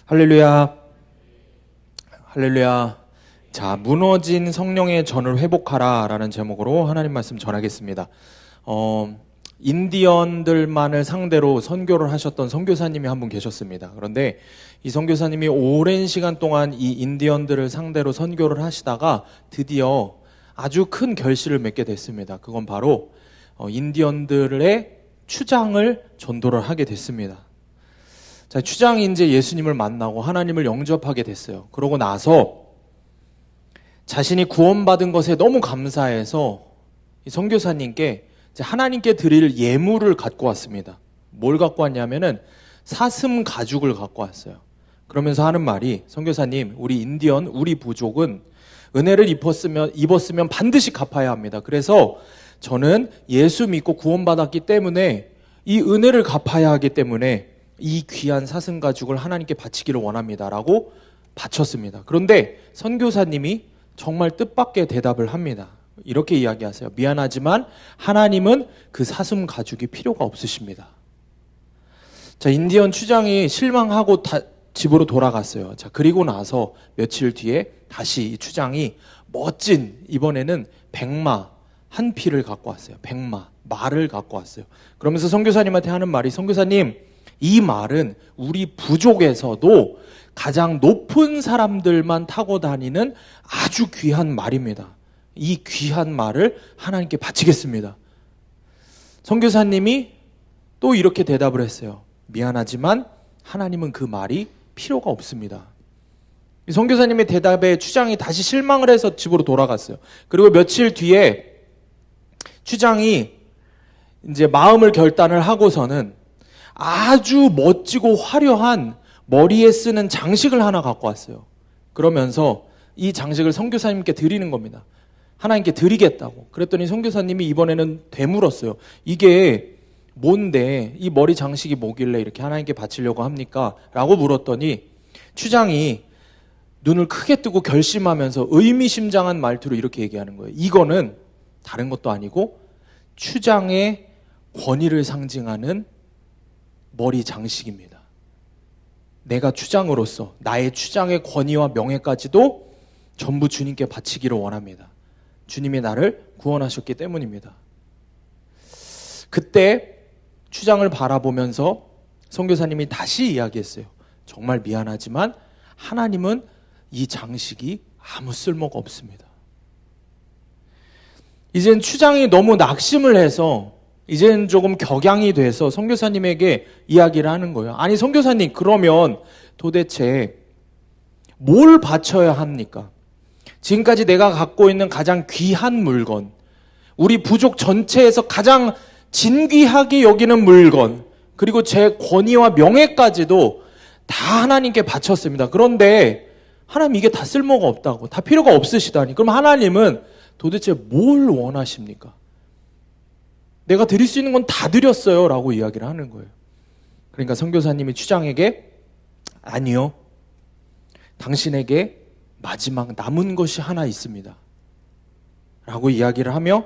할렐루야. 할렐루야. 자, 무너진 성령의 전을 회복하라 라는 제목으로 하나님 말씀 전하겠습니다. 인디언들만을 상대로 선교를 하셨던 선교사님이 한 분 계셨습니다. 그런데 이 선교사님이 오랜 시간 동안 이 인디언들을 상대로 선교를 하시다가 드디어 아주 큰 결실을 맺게 됐습니다. 그건 바로 인디언들의 추장을 전도를 하게 됐습니다. 자, 추장이 이제 예수님을 만나고 하나님을 영접하게 됐어요. 그러고 나서 자신이 구원받은 것에 너무 감사해서 이 선교사님께 이제 하나님께 드릴 예물을 갖고 왔습니다. 뭘 갖고 왔냐면은 사슴 가죽을 갖고 왔어요. 그러면서 하는 말이, 선교사님, 우리 인디언, 우리 부족은 은혜를 입었으면 반드시 갚아야 합니다. 그래서 저는 예수 믿고 구원받았기 때문에 이 은혜를 갚아야 하기 때문에 이 귀한 사슴 가죽을 하나님께 바치기를 원합니다라고 바쳤습니다. 그런데 선교사님이 정말 뜻밖의 대답을 합니다. 이렇게 이야기하세요. 미안하지만 하나님은 그 사슴 가죽이 필요가 없으십니다. 자, 인디언 추장이 실망하고 집으로 돌아갔어요. 자, 그리고 나서 며칠 뒤에 다시 이 추장이 멋진, 이번에는 백마 한 피를 갖고 왔어요. 백마, 말을 갖고 왔어요. 그러면서 선교사님한테 하는 말이, 선교사님, 이 말은 우리 부족에서도 가장 높은 사람들만 타고 다니는 아주 귀한 말입니다. 이 귀한 말을 하나님께 바치겠습니다. 선교사님이 또 이렇게 대답을 했어요. 미안하지만 하나님은 그 말이 필요가 없습니다. 이 선교사님의 대답에 추장이 다시 실망을 해서 집으로 돌아갔어요. 그리고 며칠 뒤에 추장이 이제 마음을 결단을 하고서는 아주 멋지고 화려한 머리에 쓰는 장식을 하나 갖고 왔어요. 그러면서 이 장식을 선교사님께 드리는 겁니다. 하나님께 드리겠다고. 그랬더니 선교사님이 이번에는 되물었어요. 이게 뭔데, 이 머리 장식이 뭐길래 이렇게 하나님께 바치려고 합니까? 라고 물었더니 추장이 눈을 크게 뜨고 결심하면서 의미심장한 말투로 이렇게 얘기하는 거예요. 이거는 다른 것도 아니고 추장의 권위를 상징하는 머리 장식입니다. 내가 추장으로서 나의 추장의 권위와 명예까지도 전부 주님께 바치기를 원합니다. 주님이 나를 구원하셨기 때문입니다. 그때 추장을 바라보면서 선교사님이 다시 이야기했어요. 정말 미안하지만 하나님은 이 장식이 아무 쓸모가 없습니다. 이젠 추장이 너무 낙심을 해서 이제는 조금 격양이 돼서 선교사님에게 이야기를 하는 거예요. 아니, 선교사님, 그러면 도대체 뭘 바쳐야 합니까? 지금까지 내가 갖고 있는 가장 귀한 물건, 우리 부족 전체에서 가장 진귀하게 여기는 물건, 그리고 제 권위와 명예까지도 다 하나님께 바쳤습니다. 그런데 하나님, 이게 다 쓸모가 없다고, 다 필요가 없으시다니. 그럼 하나님은 도대체 뭘 원하십니까? 내가 드릴 수 있는 건 다 드렸어요 라고 이야기를 하는 거예요. 그러니까 선교사님이 추장에게, 아니요, 당신에게 마지막 남은 것이 하나 있습니다 라고 이야기를 하며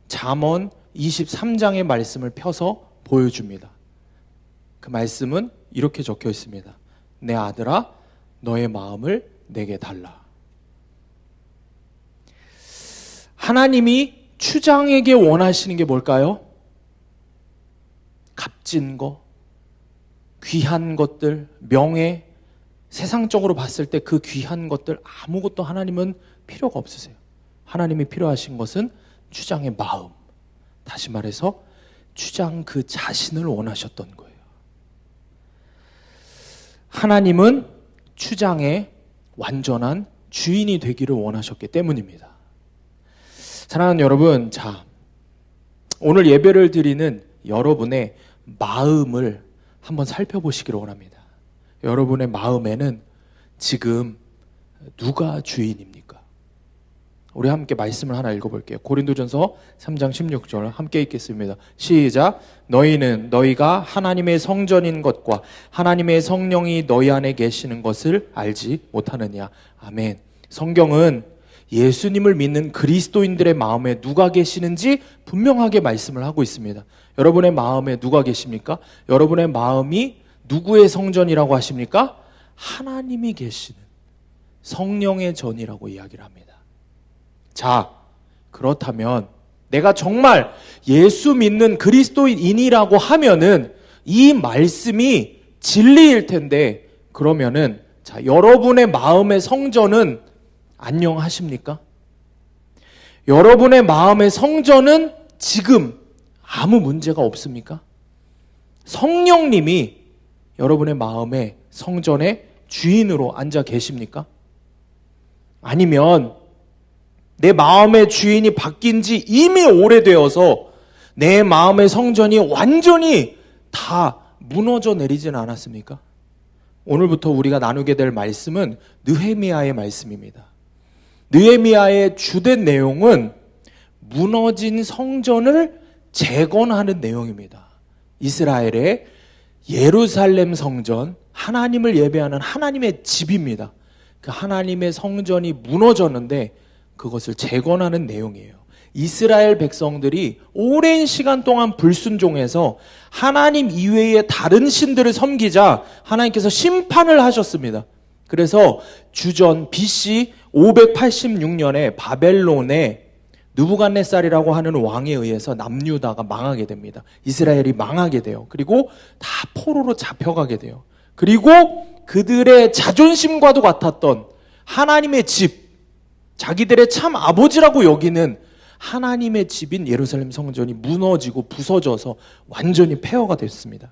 잠언 23장의 말씀을 펴서 보여줍니다. 그 말씀은 이렇게 적혀 있습니다. 내 아들아, 너의 마음을 내게 달라. 하나님이 추장에게 원하시는 게 뭘까요? 값진 거, 귀한 것들, 명예, 세상적으로 봤을 때 그 귀한 것들 아무것도 하나님은 필요가 없으세요. 하나님이 필요하신 것은 추장의 마음, 다시 말해서 추장 그 자신을 원하셨던 거예요. 하나님은 추장의 완전한 주인이 되기를 원하셨기 때문입니다. 사랑하는 여러분, 자, 오늘 예배를 드리는 여러분의 마음을 한번 살펴보시기를 원합니다. 여러분의 마음에는 지금 누가 주인입니까? 우리 함께 말씀을 하나 읽어볼게요. 고린도전서 3장 16절 함께 읽겠습니다. 시작. 너희는 너희가 하나님의 성전인 것과 하나님의 성령이 너희 안에 계시는 것을 알지 못하느냐. 아멘. 성경은 예수님을 믿는 그리스도인들의 마음에 누가 계시는지 분명하게 말씀을 하고 있습니다. 여러분의 마음에 누가 계십니까? 여러분의 마음이 누구의 성전이라고 하십니까? 하나님이 계시는 성령의 전이라고 이야기를 합니다. 자, 그렇다면 내가 정말 예수 믿는 그리스도인이라고 하면은 이 말씀이 진리일 텐데, 그러면은 자, 여러분의 마음의 성전은 안녕하십니까? 여러분의 마음의 성전은 지금 아무 문제가 없습니까? 성령님이 여러분의 마음의 성전의 주인으로 앉아 계십니까? 아니면 내 마음의 주인이 바뀐 지 이미 오래되어서 내 마음의 성전이 완전히 다 무너져 내리진 않았습니까? 오늘부터 우리가 나누게 될 말씀은 느헤미야의 말씀입니다. 느헤미야의 주된 내용은 무너진 성전을 재건하는 내용입니다. 이스라엘의 예루살렘 성전, 하나님을 예배하는 하나님의 집입니다. 그 하나님의 성전이 무너졌는데 그것을 재건하는 내용이에요. 이스라엘 백성들이 오랜 시간 동안 불순종해서 하나님 이외의 다른 신들을 섬기자 하나님께서 심판을 하셨습니다. 그래서 주전 BC 586년에 바벨론에 느부갓네살이라고 하는 왕에 의해서 남유다가 망하게 됩니다. 이스라엘이 망하게 돼요. 그리고 다 포로로 잡혀가게 돼요. 그리고 그들의 자존심과도 같았던 하나님의 집, 자기들의 참 아버지라고 여기는 하나님의 집인 예루살렘 성전이 무너지고 부서져서 완전히 폐허가 됐습니다.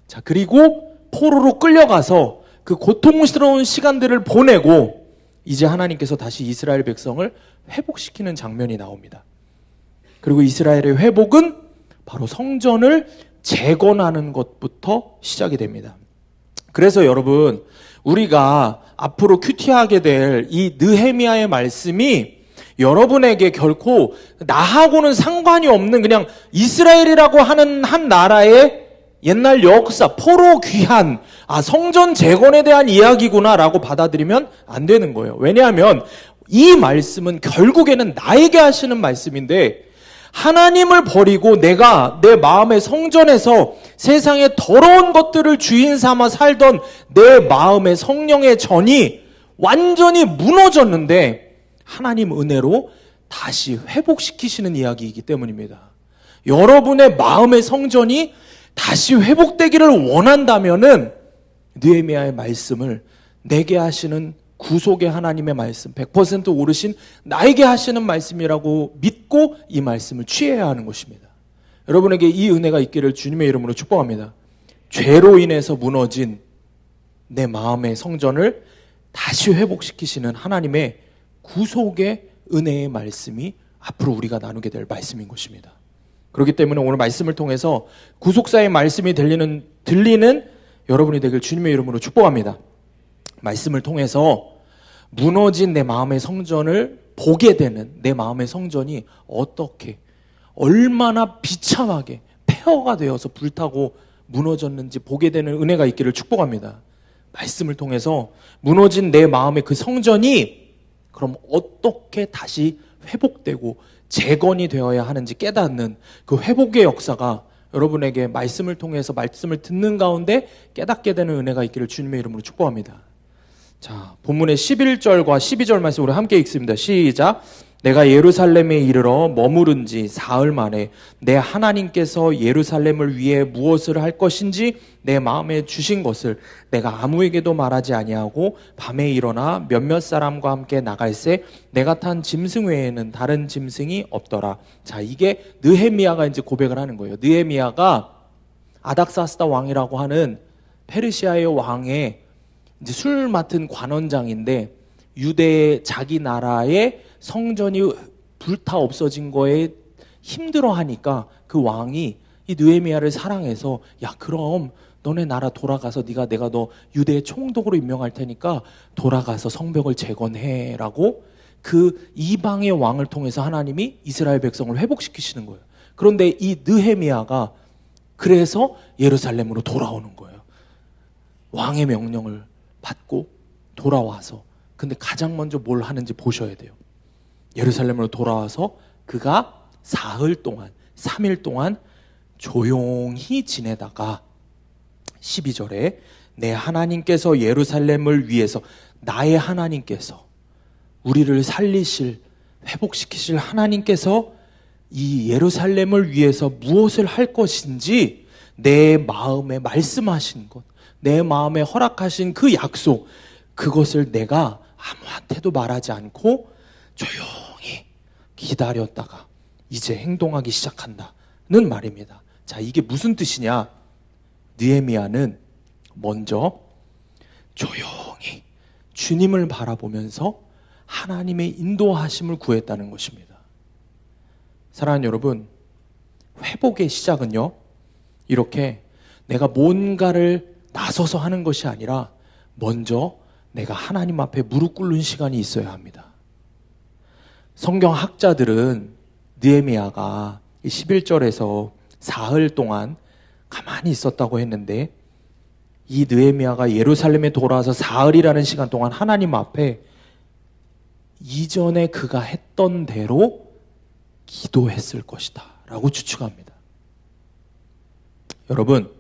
자, 그리고 포로로 끌려가서 그 고통스러운 시간들을 보내고 이제 하나님께서 다시 이스라엘 백성을 회복시키는 장면이 나옵니다. 그리고 이스라엘의 회복은 바로 성전을 재건하는 것부터 시작이 됩니다. 그래서 여러분, 우리가 앞으로 큐티하게 될 이 느헤미야의 말씀이 여러분에게 결코 나하고는 상관이 없는 그냥 이스라엘이라고 하는 한 나라의 옛날 역사, 포로 귀환, 성전 재건에 대한 이야기구나라고 받아들이면 안 되는 거예요. 왜냐하면 이 말씀은 결국에는 나에게 하시는 말씀인데, 하나님을 버리고 내가 내 마음의 성전에서 세상의 더러운 것들을 주인 삼아 살던 내 마음의 성령의 전이 완전히 무너졌는데 하나님 은혜로 다시 회복시키시는 이야기이기 때문입니다. 여러분의 마음의 성전이 다시 회복되기를 원한다면은 느헤미야의 말씀을 내게 하시는 구속의 하나님의 말씀, 100% 오르신 나에게 하시는 말씀이라고 믿고 이 말씀을 취해야 하는 것입니다. 여러분에게 이 은혜가 있기를 주님의 이름으로 축복합니다. 죄로 인해서 무너진 내 마음의 성전을 다시 회복시키시는 하나님의 구속의 은혜의 말씀이 앞으로 우리가 나누게 될 말씀인 것입니다. 그렇기 때문에 오늘 말씀을 통해서 구속사의 말씀이 들리는 여러분이 되길 주님의 이름으로 축복합니다. 말씀을 통해서 무너진 내 마음의 성전을 보게 되는, 내 마음의 성전이 어떻게, 얼마나 비참하게 폐허가 되어서 불타고 무너졌는지 보게 되는 은혜가 있기를 축복합니다. 말씀을 통해서 무너진 내 마음의 그 성전이 그럼 어떻게 다시 회복되고 재건이 되어야 하는지 깨닫는 그 회복의 역사가 여러분에게 말씀을 통해서 말씀을 듣는 가운데 깨닫게 되는 은혜가 있기를 주님의 이름으로 축복합니다. 자, 본문의 11절과 12절 말씀 우리 함께 읽습니다. 시작. 내가 예루살렘에 이르러 머무른 지 사흘 만에 내 하나님께서 예루살렘을 위해 무엇을 할 것인지 내 마음에 주신 것을 내가 아무에게도 말하지 아니하고 밤에 일어나 몇몇 사람과 함께 나갈새 내가 탄 짐승 외에는 다른 짐승이 없더라. 자, 이게 느헤미야가 이제 고백을 하는 거예요. 느헤미야가 아닥사스다 왕이라고 하는 페르시아의 왕의 이제 술 맡은 관원장인데, 유대의 자기 나라의 성전이 불타 없어진 거에 힘들어하니까 그 왕이 이 느헤미야를 사랑해서, 야, 그럼 너네 나라 돌아가서 내가 너 유대의 총독으로 임명할 테니까 돌아가서 성벽을 재건해라고 그 이방의 왕을 통해서 하나님이 이스라엘 백성을 회복시키시는 거예요. 그런데 이 느헤미야가 그래서 예루살렘으로 돌아오는 거예요. 왕의 명령을 받고 돌아와서, 근데 가장 먼저 뭘 하는지 보셔야 돼요. 예루살렘으로 돌아와서 그가 사흘 동안, 3일 동안 조용히 지내다가 12절에 내 하나님께서 예루살렘을 위해서, 나의 하나님께서 우리를 살리실, 회복시키실 하나님께서 이 예루살렘을 위해서 무엇을 할 것인지 내 마음에 말씀하신 것, 내 마음에 허락하신 그 약속, 그것을 내가 아무한테도 말하지 않고 조용히 기다렸다가 이제 행동하기 시작한다는 말입니다. 자, 이게 무슨 뜻이냐? 느헤미야는 먼저 조용히 주님을 바라보면서 하나님의 인도하심을 구했다는 것입니다. 사랑하는 여러분, 회복의 시작은요, 이렇게 내가 뭔가를 나서서 하는 것이 아니라 먼저 내가 하나님 앞에 무릎 꿇는 시간이 있어야 합니다. 성경 학자들은 느헤미야가 11절에서 사흘 동안 가만히 있었다고 했는데, 이 느헤미야가 예루살렘에 돌아와서 사흘이라는 시간 동안 하나님 앞에 이전에 그가 했던 대로 기도했을 것이다 라고 추측합니다. 여러분,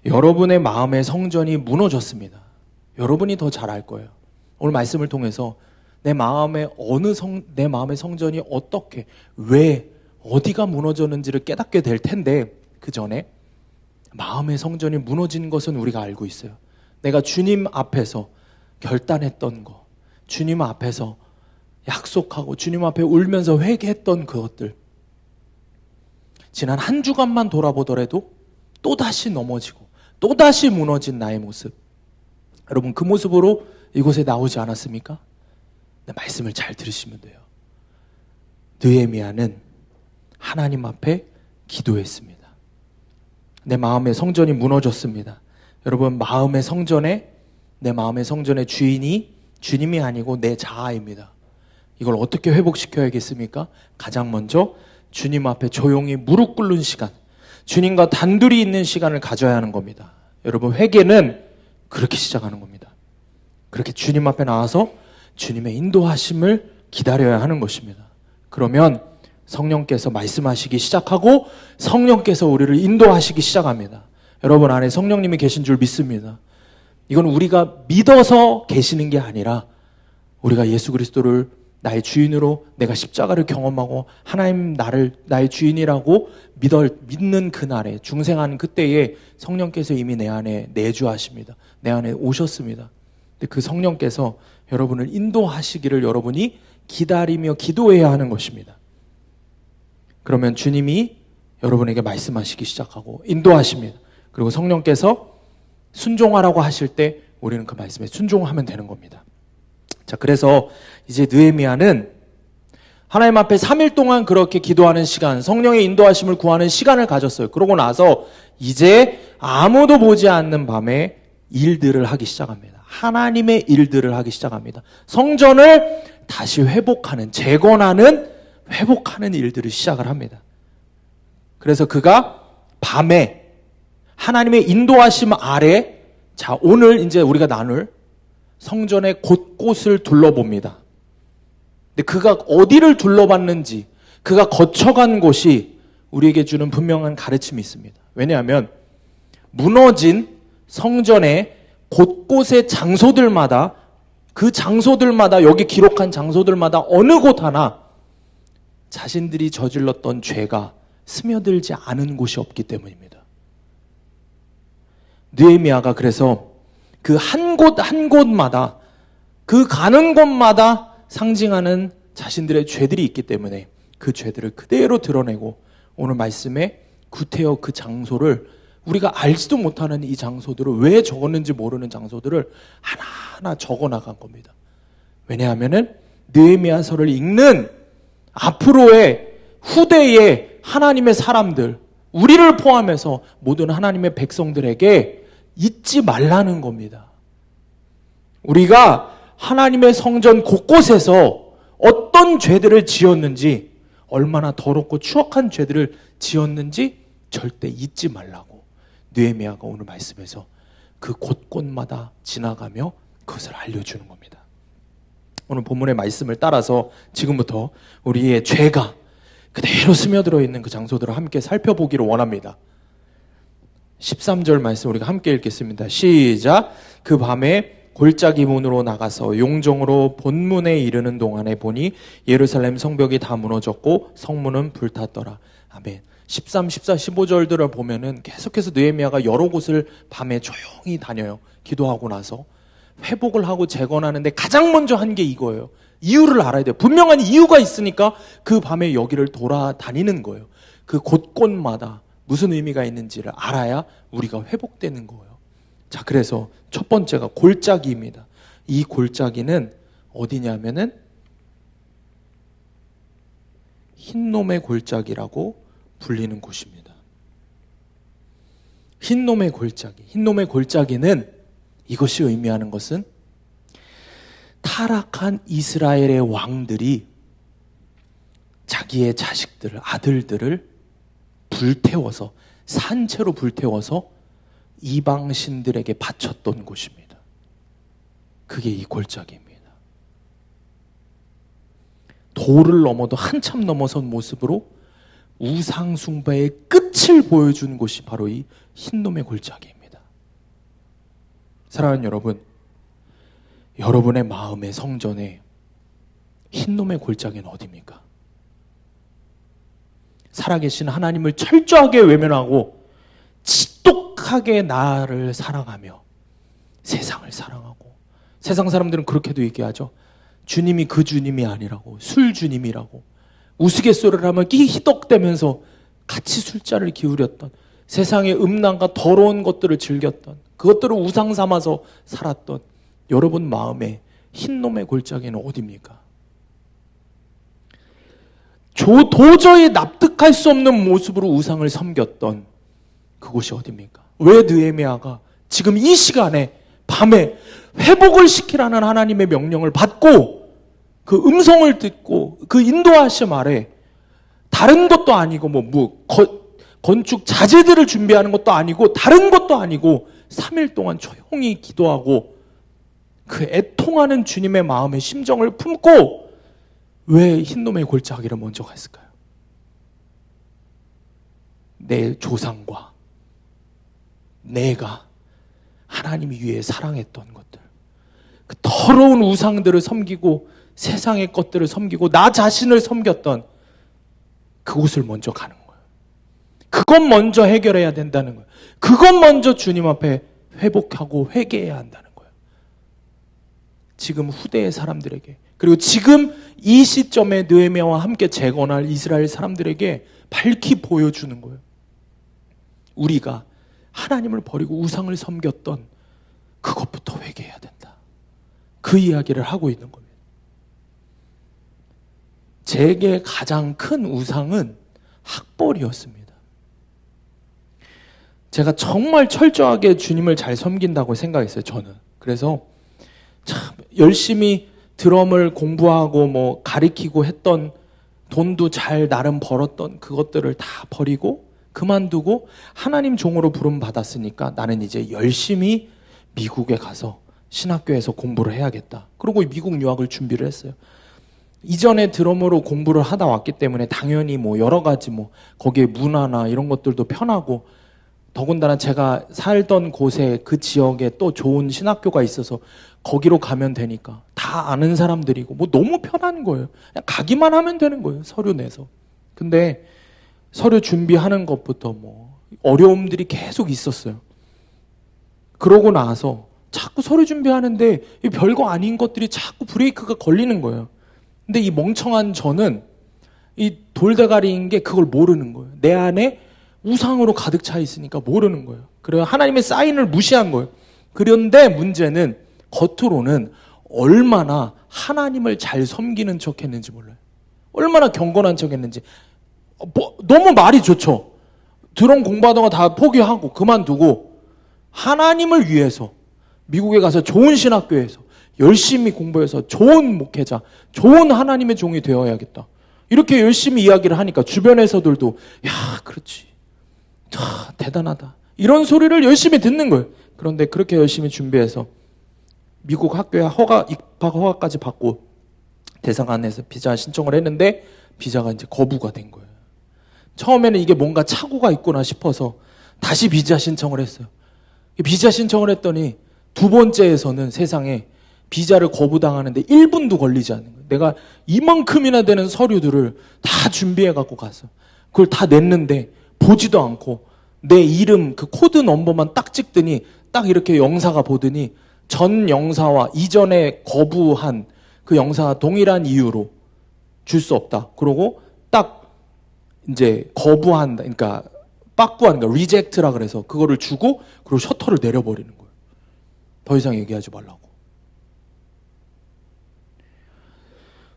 여러분의 마음의 성전이 무너졌습니다. 여러분이 더 잘 알 거예요. 오늘 말씀을 통해서 내 마음의 성전이 어떻게, 왜, 어디가 무너졌는지를 깨닫게 될 텐데, 그 전에 마음의 성전이 무너진 것은 우리가 알고 있어요. 내가 주님 앞에서 결단했던 거, 주님 앞에서 약속하고 주님 앞에 울면서 회개했던 그것들, 지난 한 주간만 돌아보더라도 또다시 넘어지고 또다시 무너진 나의 모습, 여러분 그 모습으로 이곳에 나오지 않았습니까? 네, 말씀을 잘 들으시면 돼요. 느헤미야는 하나님 앞에 기도했습니다. 내 마음의 성전이 무너졌습니다. 여러분, 내 마음의 성전의 주인이 주님이 아니고 내 자아입니다. 이걸 어떻게 회복시켜야겠습니까? 가장 먼저 주님 앞에 조용히 무릎 꿇는 시간, 주님과 단둘이 있는 시간을 가져야 하는 겁니다. 여러분, 회개는 그렇게 시작하는 겁니다. 그렇게 주님 앞에 나와서 주님의 인도하심을 기다려야 하는 것입니다. 그러면 성령께서 말씀하시기 시작하고 성령께서 우리를 인도하시기 시작합니다. 여러분 안에 성령님이 계신 줄 믿습니다. 이건 우리가 믿어서 계시는 게 아니라 우리가 예수 그리스도를 나의 주인으로, 내가 십자가를 경험하고 하나님 나를 나의 주인이라고 믿는 그날에, 중생하는 그때에 성령께서 이미 내 안에 내주하십니다. 내 안에 오셨습니다. 근데 그 성령께서 여러분을 인도하시기를 여러분이 기다리며 기도해야 하는 것입니다. 그러면 주님이 여러분에게 말씀하시기 시작하고 인도하십니다. 그리고 성령께서 순종하라고 하실 때 우리는 그 말씀에 순종하면 되는 겁니다. 자, 그래서 이제 느헤미야는 하나님 앞에 3일 동안 그렇게 기도하는 시간, 성령의 인도하심을 구하는 시간을 가졌어요. 그러고 나서 이제 아무도 보지 않는 밤에 일들을 하기 시작합니다. 하나님의 일들을 하기 시작합니다. 성전을 다시 회복하는, 재건하는, 회복하는 일들을 시작을 합니다. 그래서 그가 밤에 하나님의 인도하심 아래, 자, 오늘 이제 우리가 나눌 성전의 곳곳을 둘러봅니다. 근데 그가 어디를 둘러봤는지, 그가 거쳐간 곳이 우리에게 주는 분명한 가르침이 있습니다. 왜냐하면 무너진 성전의 곳곳의 장소들마다, 그 장소들마다, 여기 기록한 장소들마다 어느 곳 하나 자신들이 저질렀던 죄가 스며들지 않은 곳이 없기 때문입니다. 느헤미야가 그래서 그 한 곳 한 곳마다, 그 가는 곳마다 상징하는 자신들의 죄들이 있기 때문에 그 죄들을 그대로 드러내고 오늘 말씀에 구태여 그 장소를, 우리가 알지도 못하는 이 장소들을, 왜 적었는지 모르는 장소들을 하나하나 적어나간 겁니다. 왜냐하면은 느헤미야서를 읽는 앞으로의 후대의 하나님의 사람들, 우리를 포함해서 모든 하나님의 백성들에게 잊지 말라는 겁니다. 우리가 하나님의 성전 곳곳에서 어떤 죄들을 지었는지, 얼마나 더럽고 추악한 죄들을 지었는지 절대 잊지 말라고 느헤미야가 오늘 말씀에서 그 곳곳마다 지나가며 그것을 알려주는 겁니다. 오늘 본문의 말씀을 따라서 지금부터 우리의 죄가 그대로 스며들어 있는 그 장소들을 함께 살펴보기를 원합니다. 13절 말씀 우리가 함께 읽겠습니다. 시작. 그 밤에 골짜기 문으로 나가서 용정으로 본문에 이르는 동안에 보니 예루살렘 성벽이 다 무너졌고 성문은 불탔더라. 아멘. 13, 14, 15절들을 보면은 계속해서 느헤미야가 여러 곳을 밤에 조용히 다녀요. 기도하고 나서 회복을 하고 재건하는데 가장 먼저 한 게 이거예요. 이유를 알아야 돼요. 분명한 이유가 있으니까 그 밤에 여기를 돌아다니는 거예요. 그 곳곳마다 무슨 의미가 있는지를 알아야 우리가 회복되는 거예요. 자, 그래서 첫 번째가 골짜기입니다. 이 골짜기는 어디냐면은 흰놈의 골짜기라고 불리는 곳입니다. 흰놈의 골짜기. 흰놈의 골짜기는 이것이 의미하는 것은 타락한 이스라엘의 왕들이 자기의 자식들을, 아들들을 불태워서, 산채로 불태워서 이방신들에게 바쳤던 곳입니다. 그게 이 골짜기입니다. 도를 넘어도 한참 넘어선 모습으로 우상숭배의 끝을 보여준 곳이 바로 이 흰놈의 골짜기입니다. 사랑하는 여러분, 여러분의 마음의 성전에 흰놈의 골짜기는 어디입니까? 살아계신 하나님을 철저하게 외면하고 지독하게 나를 사랑하며 세상을 사랑하고, 세상 사람들은 그렇게도 얘기하죠. 주님이 그 주님이 아니라고, 술 주님이라고, 우스갯소리를 하면 희덕대면서 같이 술자를 기울였던, 세상의 음란과 더러운 것들을 즐겼던, 그것들을 우상 삼아서 살았던 여러분 마음에 흰놈의 골짜기는 어디입니까? 도저히 납득할 수 없는 모습으로 우상을 섬겼던 그곳이 어디입니까? 왜 느헤미야가 지금 이 시간에 밤에 회복을 시키라는 하나님의 명령을 받고 그 음성을 듣고 그 인도하심 아래 다른 것도 아니고 건축 자재들을 준비하는 것도 아니고 다른 것도 아니고 3일 동안 조용히 기도하고 그 애통하는 주님의 마음의 심정을 품고 왜 흰놈의 골짜기를 먼저 갔을까요? 내 조상과 내가 하나님 위에 사랑했던 것들, 그 더러운 우상들을 섬기고 세상의 것들을 섬기고 나 자신을 섬겼던 그곳을 먼저 가는 거예요. 그것 먼저 해결해야 된다는 거예요. 그것 먼저 주님 앞에 회복하고 회개해야 한다는 거예요. 지금 후대의 사람들에게, 그리고 지금 이 시점에 느헤미야와 함께 재건할 이스라엘 사람들에게 밝히 보여주는 거예요. 우리가 하나님을 버리고 우상을 섬겼던 그것부터 회개해야 된다. 그 이야기를 하고 있는 겁니다. 제게 가장 큰 우상은 학벌이었습니다. 제가 정말 철저하게 주님을 잘 섬긴다고 생각했어요, 저는. 그래서 참 열심히 드럼을 공부하고 가리키고 했던, 돈도 잘 나름 벌었던 그것들을 다 버리고 그만두고 하나님 종으로 부름 받았으니까 나는 이제 열심히 미국에 가서 신학교에서 공부를 해야겠다. 그리고 미국 유학을 준비를 했어요. 이전에 드럼으로 공부를 하다 왔기 때문에 당연히 여러 가지 거기에 문화나 이런 것들도 편하고, 더군다나 제가 살던 곳에 그 지역에 또 좋은 신학교가 있어서 거기로 가면 되니까 다 아는 사람들이고 너무 편한 거예요. 그냥 가기만 하면 되는 거예요, 서류 내서. 근데 서류 준비하는 것부터 어려움들이 계속 있었어요. 그러고 나서 자꾸 서류 준비하는데 별거 아닌 것들이 자꾸 브레이크가 걸리는 거예요. 근데 이 멍청한 저는 이 돌대가리인 게 그걸 모르는 거예요. 내 안에 우상으로 가득 차 있으니까 모르는 거예요. 그래서 하나님의 사인을 무시한 거예요. 그런데 문제는 겉으로는 얼마나 하나님을 잘 섬기는 척 했는지 몰라요. 얼마나 경건한 척 했는지. 너무 말이 좋죠. 드럼 공부하던 거 다 포기하고 그만두고 하나님을 위해서 미국에 가서 좋은 신학교에서 열심히 공부해서 좋은 목회자, 좋은 하나님의 종이 되어야겠다. 이렇게 열심히 이야기를 하니까 주변에서들도 야, 그렇지. 대단하다. 이런 소리를 열심히 듣는 거예요. 그런데 그렇게 열심히 준비해서 미국 학교에 입학 허가까지 받고 대사관에서 비자 신청을 했는데 비자가 이제 거부가 된 거예요. 처음에는 이게 뭔가 착오가 있구나 싶어서 다시 비자 신청을 했어요. 비자 신청을 했더니 두 번째에서는 세상에 비자를 거부당하는데 1분도 걸리지 않는 거예요. 내가 이만큼이나 되는 서류들을 다 준비해 갖고 갔어. 그걸 다 냈는데 보지도 않고 내 이름 그 코드 넘버만 딱 찍더니 딱 이렇게 영사가 보더니 전 영사와 이전에 거부한 그 영사와 동일한 이유로 줄 수 없다. 그러고 딱 이제 거부한다. 그러니까 빠꾸하는 거야. 리젝트라 그래서 그거를 주고 그리고 셔터를 내려버리는 거예요. 더 이상 얘기하지 말라고.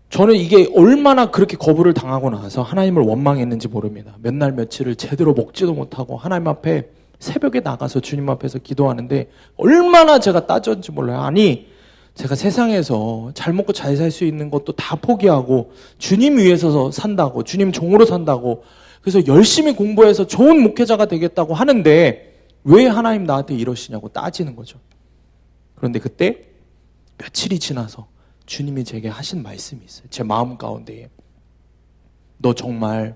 저는 이게 얼마나 그렇게 거부를 당하고 나서 하나님을 원망했는지 모릅니다. 몇 날 며칠을 제대로 먹지도 못하고 하나님 앞에 새벽에 나가서 주님 앞에서 기도하는데 얼마나 제가 따졌는지 몰라요. 아니 제가 세상에서 잘 먹고 잘 살 수 있는 것도 다 포기하고 주님 위해서 산다고, 주님 종으로 산다고, 그래서 열심히 공부해서 좋은 목회자가 되겠다고 하는데 왜 하나님 나한테 이러시냐고 따지는 거죠. 그런데 그때 며칠이 지나서 주님이 제게 하신 말씀이 있어요. 제 마음 가운데에. 너 정말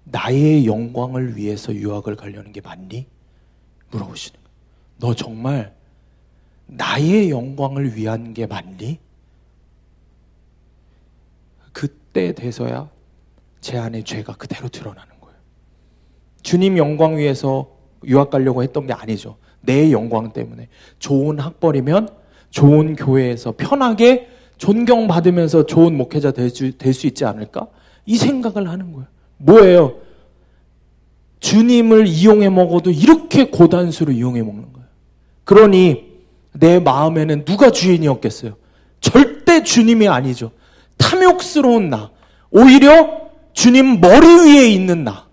나의 영광을 위해서 유학을 가려는 게 맞니? 물어보시는 거예요. 너 정말 나의 영광을 위한 게 맞니? 그때 돼서야 제 안에 죄가 그대로 드러나는 거예요. 주님 영광 위해서 유학 가려고 했던 게 아니죠. 내 영광 때문에. 좋은 학벌이면 좋은 교회에서 편하게 존경받으면서 좋은 목회자 될 수 있지 않을까? 이 생각을 하는 거예요. 뭐예요? 주님을 이용해 먹어도 이렇게 고단수로 이용해 먹는 거예요. 그러니 내 마음에는 누가 주인이었겠어요? 절대 주님이 아니죠. 탐욕스러운 나. 오히려 주님 머리 위에 있는 나.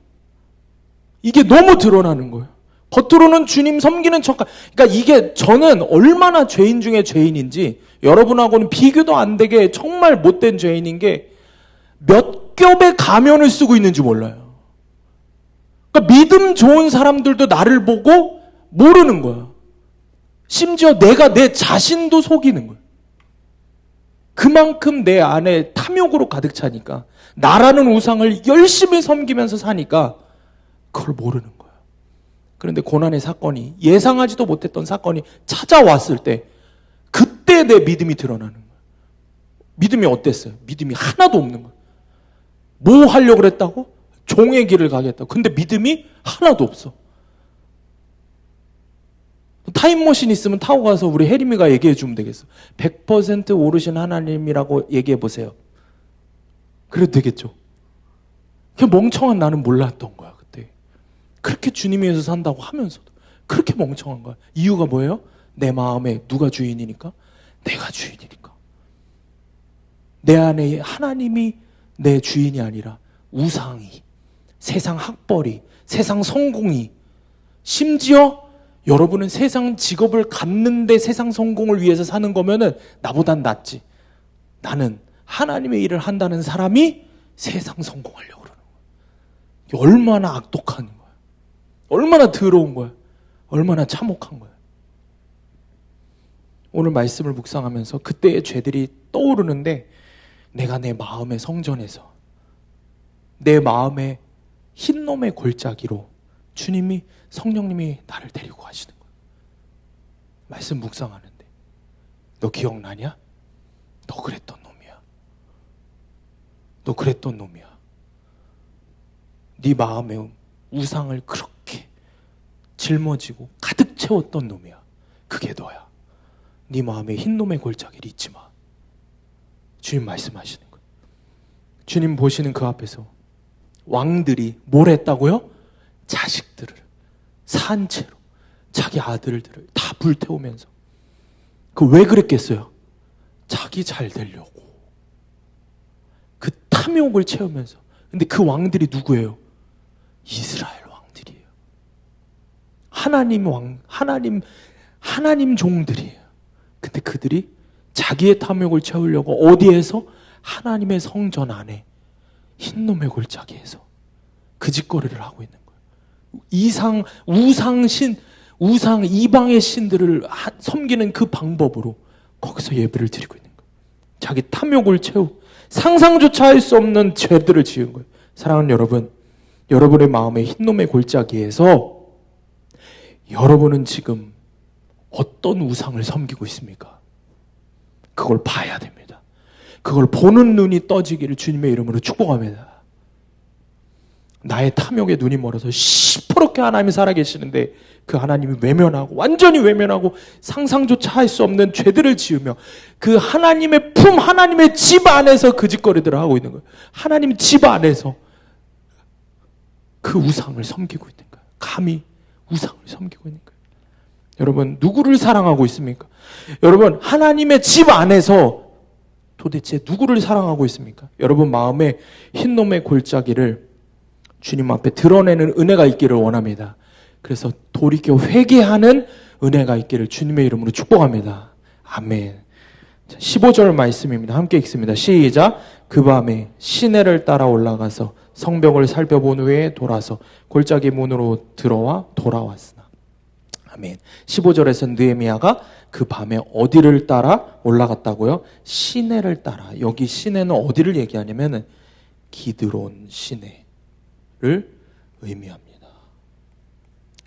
이게 너무 드러나는 거예요. 겉으로는 주님 섬기는 척. 그러니까 이게 저는 얼마나 죄인 중에 죄인인지 여러분하고는 비교도 안 되게 정말 못된 죄인인 게 몇 겹의 가면을 쓰고 있는지 몰라요. 그러니까 믿음 좋은 사람들도 나를 보고 모르는 거야. 심지어 내가 내 자신도 속이는 거야. 그만큼 내 안에 탐욕으로 가득 차니까 나라는 우상을 열심히 섬기면서 사니까 그걸 모르는 거야. 그런데 고난의 사건이 예상하지도 못했던 사건이 찾아왔을 때 그때 내 믿음이 드러나는 거야. 믿음이 어땠어요? 믿음이 하나도 없는 거야. 뭐 하려고 그랬다고? 종의 길을 가겠다고. 근데 믿음이 하나도 없어. 타임머신 있으면 타고 가서 우리 혜림이가 얘기해 주면 되겠어. 100% 오르신 하나님이라고 얘기해 보세요. 그래도 되겠죠. 그 멍청한 나는 몰랐던 거야 그때. 그렇게 주님 위해서 산다고 하면서도 그렇게 멍청한 거야. 이유가 뭐예요? 내 마음에 누가 주인이니까? 내가 주인이니까. 내 안에 하나님이 내 주인이 아니라 우상이, 세상 학벌이, 세상 성공이, 심지어 여러분은 세상 직업을 갖는데 세상 성공을 위해서 사는 거면은 나보단 낫지. 나는 하나님의 일을 한다는 사람이 세상 성공하려고 그러는 거야. 얼마나 악독한 거야. 얼마나 더러운 거야. 얼마나 참혹한 거야. 오늘 말씀을 묵상하면서 그때의 죄들이 떠오르는데 내가 내 마음의 성전에서 내 마음의 흰놈의 골짜기로 주님이 성령님이 나를 데리고 가시는 거예요. 말씀 묵상하는데 너 기억나냐? 너 그랬던 놈이야. 너 그랬던 놈이야. 네 마음에 우상을 그렇게 짊어지고 가득 채웠던 놈이야. 그게 너야. 네 마음에 흰놈의 골짜기를 잊지 마. 주님 말씀하시는 거예요. 주님 보시는 그 앞에서 왕들이 뭘 했다고요? 자식들을 산채로 자기 아들들을 다 불태우면서 그 왜 그랬겠어요? 자기 잘 되려고 그 탐욕을 채우면서. 근데 그 왕들이 누구예요? 이스라엘 왕들이에요. 하나님 왕, 하나님 종들이에요. 근데 그들이 자기의 탐욕을 채우려고 어디에서? 하나님의 성전 안에 흰놈의 골짜기에서 그 짓거리를 하고 있는 거예요. 우상 이방의 신들을 섬기는 그 방법으로 거기서 예배를 드리고 있는 거예요. 자기 탐욕을 채우 상상조차 할 수 없는 죄들을 지은 거예요. 사랑하는 여러분, 여러분의 마음의 흰놈의 골짜기에서 여러분은 지금 어떤 우상을 섬기고 있습니까? 그걸 봐야 됩니다. 그걸 보는 눈이 떠지기를 주님의 이름으로 축복합니다. 나의 탐욕에 눈이 멀어서 시퍼렇게 하나님이 살아계시는데 그 하나님이 외면하고 완전히 외면하고 상상조차 할 수 없는 죄들을 지으며 그 하나님의 품, 하나님의 집 안에서 그 짓거리들을 하고 있는 거예요. 하나님 집 안에서 그 우상을 섬기고 있는 거예요. 감히 우상을 섬기고 있는 거예요. 여러분, 누구를 사랑하고 있습니까? 여러분, 하나님의 집 안에서 도대체 누구를 사랑하고 있습니까? 여러분 마음에 흰놈의 골짜기를 주님 앞에 드러내는 은혜가 있기를 원합니다. 그래서 돌이켜 회개하는 은혜가 있기를 주님의 이름으로 축복합니다. 아멘. 15절 말씀입니다. 함께 읽습니다. 시작. 그 밤에 시내를 따라 올라가서 성벽을 살펴본 후에 돌아서 골짜기 문으로 들어와 돌아왔으나. 아멘. 15절에서 느헤미야가 그 밤에 어디를 따라 올라갔다고요? 시내를 따라. 여기 시내는 어디를 얘기하냐면 기드론 시내를 의미합니다.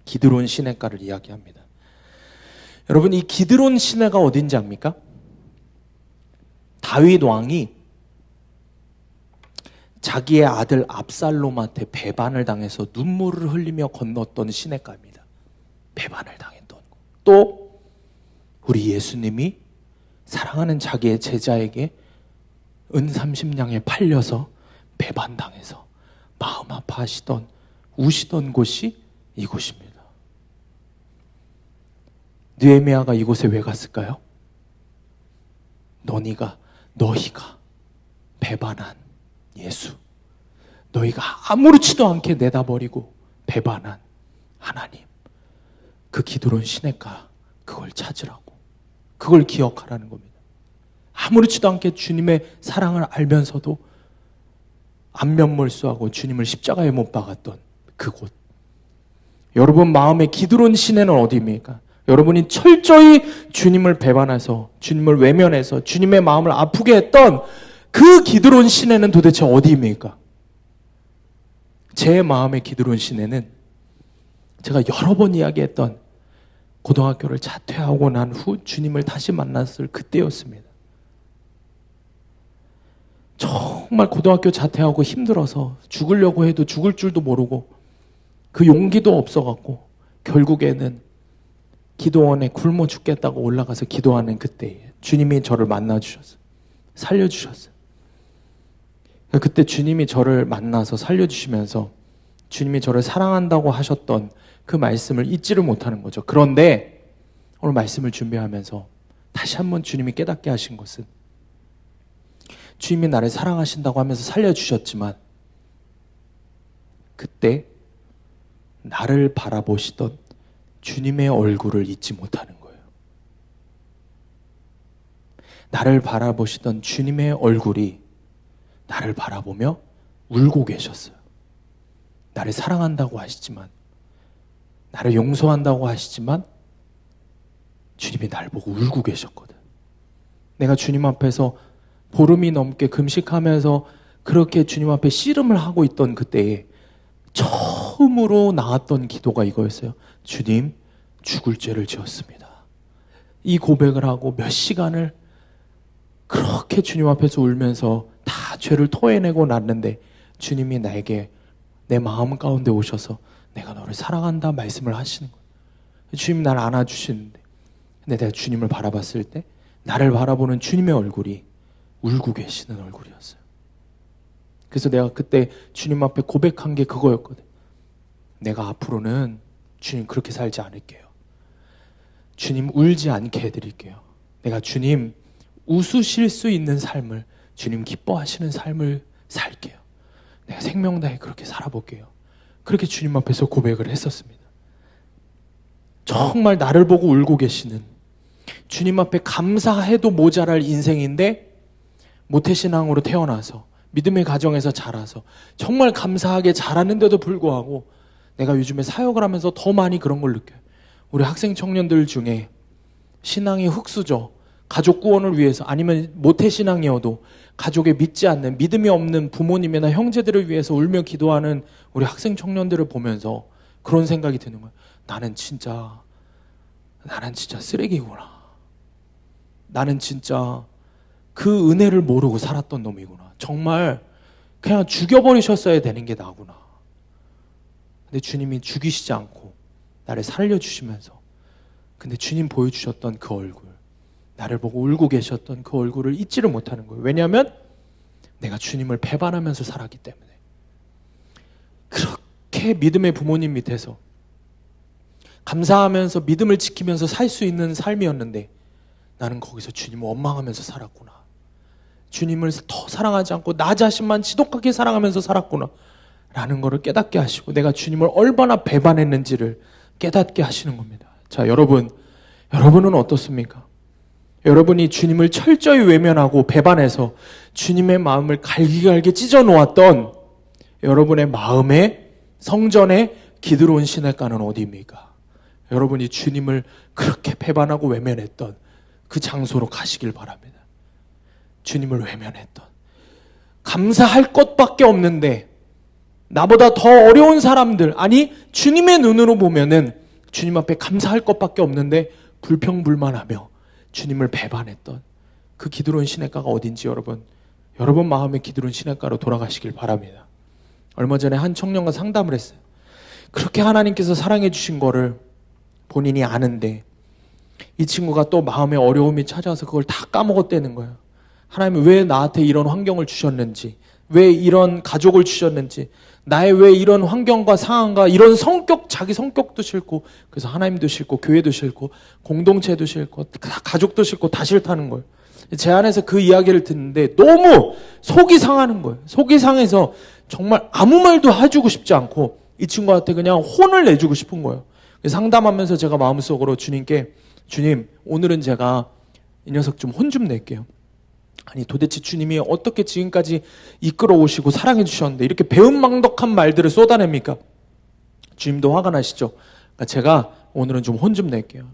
기드론 시내가를 이야기합니다. 여러분, 이 기드론 시내가 어딘지 압니까? 다윗 왕이 자기의 아들 압살롬한테 배반을 당해서 눈물을 흘리며 건넜던 시내가입니다. 배반을 당했던 거. 또 우리 예수님이 사랑하는 자기의 제자에게 은30냥에 팔려서 배반당해서 마음 아파하시던 우시던 곳이 이곳입니다. 느헤미야가 이곳에 왜 갔을까요? 너희가 배반한 예수, 너희가 아무렇지도 않게 내다버리고 배반한 하나님, 그 기드론 시내가 그걸 찾으라고, 그걸 기억하라는 겁니다. 아무렇지도 않게 주님의 사랑을 알면서도 안면몰수하고 주님을 십자가에 못 박았던 그곳. 여러분 마음의 기드론 시내는 어디입니까? 여러분이 철저히 주님을 배반해서, 주님을 외면해서 주님의 마음을 아프게 했던 그 기드론 시내는 도대체 어디입니까? 제 마음의 기드론 시내는 제가 여러 번 이야기했던 고등학교를 자퇴하고 난 후 주님을 다시 만났을 그때였습니다. 정말 고등학교 자퇴하고 힘들어서 죽으려고 해도 죽을 줄도 모르고 그 용기도 없어갖고 결국에는 기도원에 굶어 죽겠다고 올라가서 기도하는 그때에 주님이 저를 만나주셨어요. 살려주셨어요. 그때 주님이 저를 만나서 살려주시면서 주님이 저를 사랑한다고 하셨던 그 말씀을 잊지를 못하는 거죠. 그런데 오늘 말씀을 준비하면서 다시 한번 주님이 깨닫게 하신 것은 주님이 나를 사랑하신다고 하면서 살려주셨지만 그때 나를 바라보시던 주님의 얼굴을 잊지 못하는 거예요. 나를 바라보시던 주님의 얼굴이 나를 바라보며 울고 계셨어요. 나를 사랑한다고 하시지만, 나를 용서한다고 하시지만 주님이 날 보고 울고 계셨거든. 내가 주님 앞에서 보름이 넘게 금식하면서 그렇게 주님 앞에 씨름을 하고 있던 그때에 처음으로 나왔던 기도가 이거였어요. 주님, 죽을 죄를 지었습니다. 이 고백을 하고 몇 시간을 그렇게 주님 앞에서 울면서 다 죄를 토해내고 났는데 주님이 나에게 내 마음 가운데 오셔서 내가 너를 사랑한다 말씀을 하시는 거예요. 주님이 나를 안아주시는데, 근데 내가 주님을 바라봤을 때 나를 바라보는 주님의 얼굴이 울고 계시는 얼굴이었어요. 그래서 내가 그때 주님 앞에 고백한 게 그거였거든. 내가 앞으로는 주님 그렇게 살지 않을게요. 주님 울지 않게 해드릴게요. 내가 주님 웃으실 수 있는 삶을, 주님 기뻐하시는 삶을 살게요. 내가 생명 다해 그렇게 살아볼게요. 그렇게 주님 앞에서 고백을 했었습니다. 정말 나를 보고 울고 계시는, 주님 앞에 감사해도 모자랄 인생인데 모태신앙으로 태어나서 믿음의 가정에서 자라서 정말 감사하게 자랐는데도 불구하고 내가 요즘에 사역을 하면서 더 많이 그런 걸 느껴요. 우리 학생 청년들 중에 신앙이 흙수저, 가족 구원을 위해서, 아니면 모태신앙이어도 가족에 믿지 않는, 믿음이 없는 부모님이나 형제들을 위해서 울며 기도하는 우리 학생 청년들을 보면서 그런 생각이 드는 거예요. 나는 진짜 쓰레기구나. 나는 진짜 그 은혜를 모르고 살았던 놈이구나. 정말 그냥 죽여버리셨어야 되는 게 나구나. 근데 주님이 죽이시지 않고 나를 살려주시면서, 근데 주님 보여주셨던 그 얼굴, 나를 보고 울고 계셨던 그 얼굴을 잊지를 못하는 거예요. 왜냐하면 내가 주님을 배반하면서 살았기 때문에. 그렇게 믿음의 부모님 밑에서 감사하면서 믿음을 지키면서 살 수 있는 삶이었는데 나는 거기서 주님을 원망하면서 살았구나. 주님을 더 사랑하지 않고 나 자신만 지독하게 사랑하면서 살았구나 라는 것을 깨닫게 하시고, 내가 주님을 얼마나 배반했는지를 깨닫게 하시는 겁니다. 자, 여러분은 어떻습니까? 여러분이 주님을 철저히 외면하고 배반해서 주님의 마음을 갈기갈기 찢어 놓았던 여러분의 마음의 성전의 기드론 시냇가는 어디입니까? 여러분이 주님을 그렇게 배반하고 외면했던 그 장소로 가시길 바랍니다. 주님을 외면했던, 감사할 것밖에 없는데 나보다 더 어려운 사람들, 아니 주님의 눈으로 보면은 주님 앞에 감사할 것밖에 없는데 불평불만하며 주님을 배반했던 그 기드론 시냇가가 어딘지 여러분 마음의 기드론 시냇가로 돌아가시길 바랍니다. 얼마 전에 한 청년과 상담을 했어요. 그렇게 하나님께서 사랑해 주신 거를 본인이 아는데 이 친구가 또 마음에 어려움이 찾아와서 그걸 다 까먹었다는 거예요. 하나님이 왜 나한테 이런 환경을 주셨는지, 왜 이런 가족을 주셨는지, 나의 왜 이런 환경과 상황과 이런 성격, 자기 성격도 싫고, 그래서 하나님도 싫고 교회도 싫고 공동체도 싫고 가족도 싫고 다 싫다는 거예요. 제 안에서 그 이야기를 듣는데 너무 속이 상하는 거예요. 속이 상해서 정말 아무 말도 해주고 싶지 않고 이 친구한테 그냥 혼을 내주고 싶은 거예요. 상담하면서 제가 마음속으로 주님께, 주님, 오늘은 제가 이 녀석 좀 혼 좀 낼게요. 아니 도대체 주님이 어떻게 지금까지 이끌어 오시고 사랑해 주셨는데 이렇게 배은망덕한 말들을 쏟아냅니까? 주님도 화가 나시죠? 그러니까 제가 오늘은 좀 혼 좀 낼게요.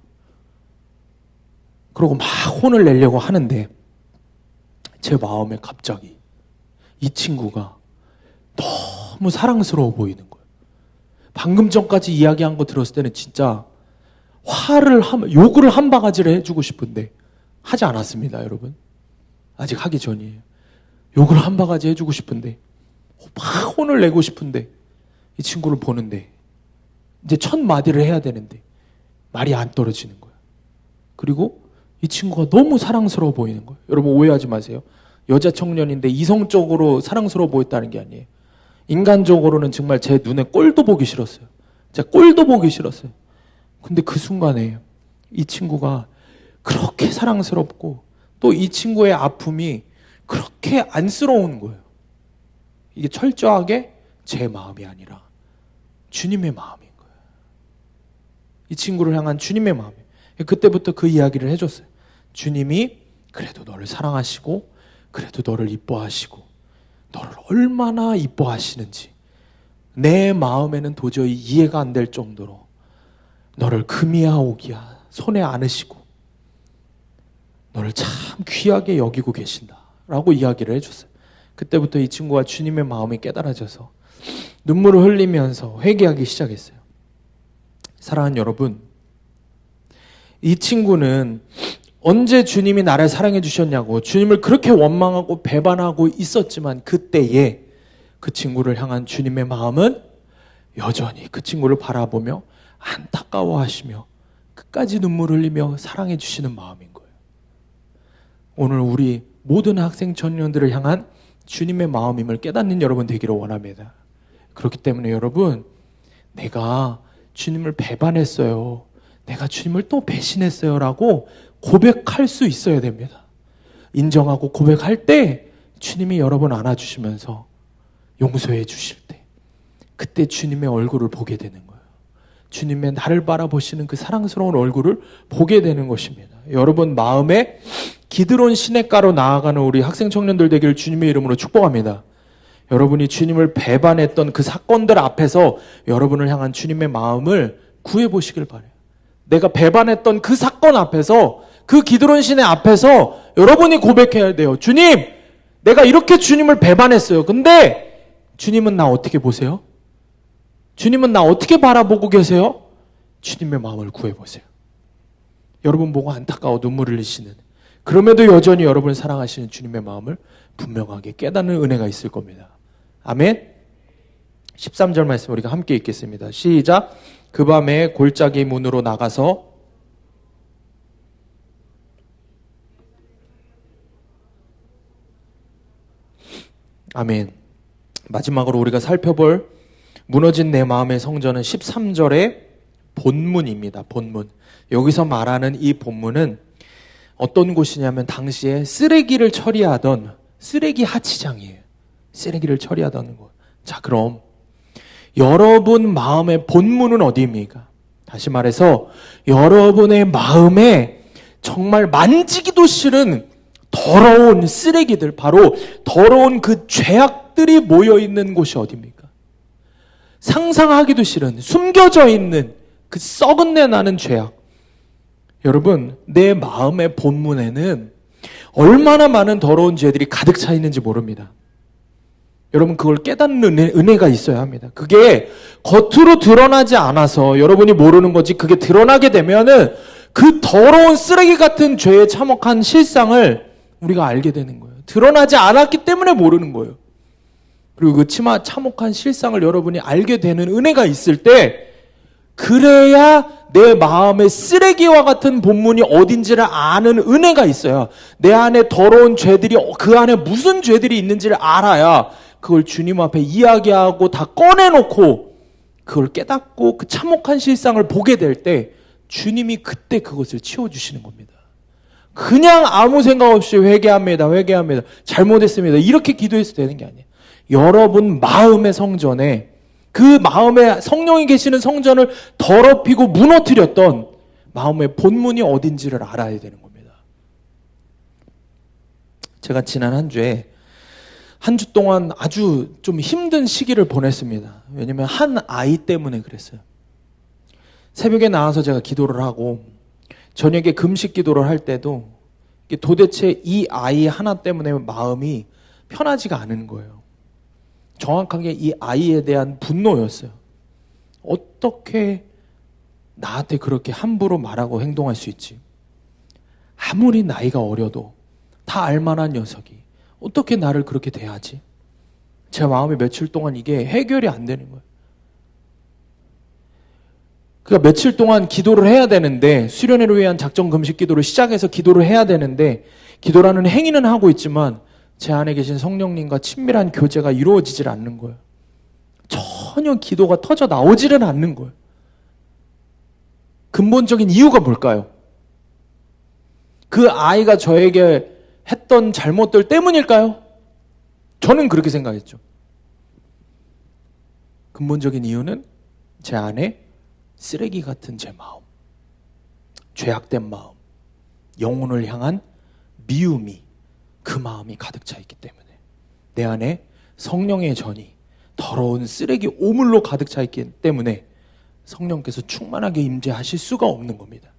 그러고 막 혼을 내려고 하는데 제 마음에 갑자기 이 친구가 너무 사랑스러워 보이는 거예요. 방금 전까지 이야기한 거 들었을 때는 진짜 욕을 한 바가지를 해주고 싶은데 하지 않았습니다, 여러분. 아직 하기 전이에요. 욕을 한 바가지 해주고 싶은데, 막 혼을 내고 싶은데, 이 친구를 보는데, 이제 첫 마디를 해야 되는데, 말이 안 떨어지는 거예요. 그리고 이 친구가 너무 사랑스러워 보이는 거예요. 여러분 오해하지 마세요. 여자 청년인데 이성적으로 사랑스러워 보였다는 게 아니에요. 인간적으로는 정말 제 눈에 꼴도 보기 싫었어요. 진짜 꼴도 보기 싫었어요. 근데 그 순간에 이 친구가 그렇게 사랑스럽고, 또 이 친구의 아픔이 그렇게 안쓰러운 거예요. 이게 철저하게 제 마음이 아니라 주님의 마음인 거예요. 이 친구를 향한 주님의 마음이에요. 그때부터 그 이야기를 해줬어요. 주님이 그래도 너를 사랑하시고 그래도 너를 이뻐하시고 너를 얼마나 이뻐하시는지 내 마음에는 도저히 이해가 안 될 정도로 너를 금이야 오기야 손에 안으시고 너를 참 귀하게 여기고 계신다 라고 이야기를 해줬어요. 그때부터 이 친구가 주님의 마음이 깨달아져서 눈물을 흘리면서 회개하기 시작했어요. 사랑하는 여러분, 이 친구는 언제 주님이 나를 사랑해 주셨냐고 주님을 그렇게 원망하고 배반하고 있었지만 그때에 그 친구를 향한 주님의 마음은 여전히 그 친구를 바라보며 안타까워하시며 끝까지 눈물 흘리며 사랑해 주시는 마음인 거예요. 오늘 우리 모든 학생 청년들을 향한 주님의 마음임을 깨닫는 여러분 되기를 원합니다. 그렇기 때문에 여러분, 내가 주님을 배반했어요, 내가 주님을 또 배신했어요 라고 고백할 수 있어야 됩니다. 인정하고 고백할 때 주님이 여러분 안아주시면서 용서해 주실 때, 그때 주님의 얼굴을 보게 되는 거예요. 주님의 나를 바라보시는 그 사랑스러운 얼굴을 보게 되는 것입니다. 여러분 마음에 기드론 시냇가로 나아가는 우리 학생 청년들 되기를 주님의 이름으로 축복합니다. 여러분이 주님을 배반했던 그 사건들 앞에서 여러분을 향한 주님의 마음을 구해보시길 바라요. 내가 배반했던 그 사건 앞에서 그 기드론 시내 앞에서 여러분이 고백해야 돼요. 주님, 내가 이렇게 주님을 배반했어요. 근데 주님은 나 어떻게 보세요? 주님은 나 어떻게 바라보고 계세요? 주님의 마음을 구해보세요. 여러분 보고 안타까워 눈물을 흘리시는, 그럼에도 여전히 여러분을 사랑하시는 주님의 마음을 분명하게 깨닫는 은혜가 있을 겁니다. 아멘. 13절 말씀 우리가 함께 읽겠습니다. 시작. 그 밤에 골짜기 문으로 나가서 아멘. 마지막으로 우리가 살펴볼 무너진 내 마음의 성전은 13절의 본문입니다. 본문. 여기서 말하는 이 본문은 어떤 곳이냐면 당시에 쓰레기를 처리하던 쓰레기 하치장이에요. 쓰레기를 처리하던 곳. 자, 그럼 여러분 마음의 본문은 어디입니까? 다시 말해서 여러분의 마음에 정말 만지기도 싫은 더러운 쓰레기들, 바로 더러운 그 죄악들이 모여있는 곳이 어디입니까? 상상하기도 싫은, 숨겨져 있는 그 썩은 내 나는 죄악. 여러분, 내 마음의 본문에는 얼마나 많은 더러운 죄들이 가득 차 있는지 모릅니다. 여러분, 그걸 깨닫는 은혜가 있어야 합니다. 그게 겉으로 드러나지 않아서 여러분이 모르는 거지, 그게 드러나게 되면은 그 더러운 쓰레기 같은 죄에 참혹한 실상을 우리가 알게 되는 거예요. 드러나지 않았기 때문에 모르는 거예요. 그리고 그 참혹한 실상을 여러분이 알게 되는 은혜가 있을 때, 그래야 내 마음의 쓰레기와 같은 본문이 어딘지를 아는 은혜가 있어요. 내 안에 더러운 죄들이, 그 안에 무슨 죄들이 있는지를 알아야 그걸 주님 앞에 이야기하고 다 꺼내놓고 그걸 깨닫고 그 참혹한 실상을 보게 될 때 주님이 그때 그것을 치워주시는 겁니다. 그냥 아무 생각 없이 회개합니다. 잘못했습니다. 이렇게 기도해서 되는 게 아니에요. 여러분 마음의 성전에, 그 마음에 성령이 계시는 성전을 더럽히고 무너뜨렸던 마음의 본문이 어딘지를 알아야 되는 겁니다. 제가 지난 한 주 동안 아주 좀 힘든 시기를 보냈습니다. 왜냐면 한 아이 때문에 그랬어요. 새벽에 나와서 제가 기도를 하고 저녁에 금식 기도를 할 때도 도대체 이 아이 하나 때문에 마음이 편하지가 않은 거예요. 정확하게 이 아이에 대한 분노였어요. 어떻게 나한테 그렇게 함부로 말하고 행동할 수 있지? 아무리 나이가 어려도 다 알만한 녀석이 어떻게 나를 그렇게 대하지? 제 마음이 며칠 동안 이게 해결이 안 되는 거예요. 그러니까 며칠 동안 기도를 해야 되는데, 수련회를 위한 작정 금식 기도를 시작해서 기도를 해야 되는데, 기도라는 행위는 하고 있지만 제 안에 계신 성령님과 친밀한 교제가 이루어지질 않는 거예요. 전혀 기도가 터져 나오지는 않는 거예요. 근본적인 이유가 뭘까요? 그 아이가 저에게 했던 잘못들 때문일까요? 저는 그렇게 생각했죠. 근본적인 이유는 제 안에 쓰레기 같은 제 마음, 죄악된 마음, 영혼을 향한 미움이, 그 마음이 가득 차 있기 때문에, 내 안에 성령의 전이 더러운 쓰레기 오물로 가득 차 있기 때문에 성령께서 충만하게 임재하실 수가 없는 겁니다.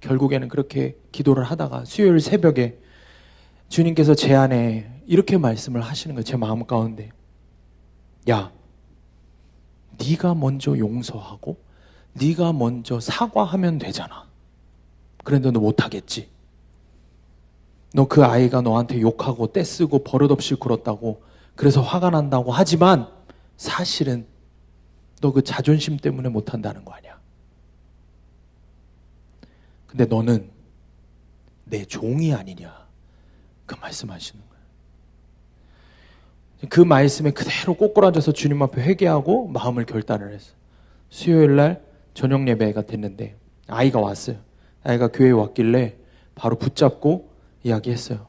결국에는 그렇게 기도를 하다가 수요일 새벽에 주님께서 제 안에 이렇게 말씀을 하시는 거예요. 제 마음 가운데. 야, 네가 먼저 용서하고 네가 먼저 사과하면 되잖아. 그런데 너 못하겠지. 너 그 아이가 너한테 욕하고 떼쓰고 버릇없이 굴었다고, 그래서 화가 난다고 하지만 사실은 너 그 자존심 때문에 못한다는 거 아니야. 근데 너는 내 종이 아니냐, 그 말씀하시는 거예요. 그 말씀에 그대로 꼬꾸라져서 주님 앞에 회개하고 마음을 결단을 했어요. 수요일 날 저녁 예배가 됐는데 아이가 왔어요. 아이가 교회에 왔길래 바로 붙잡고 이야기했어요.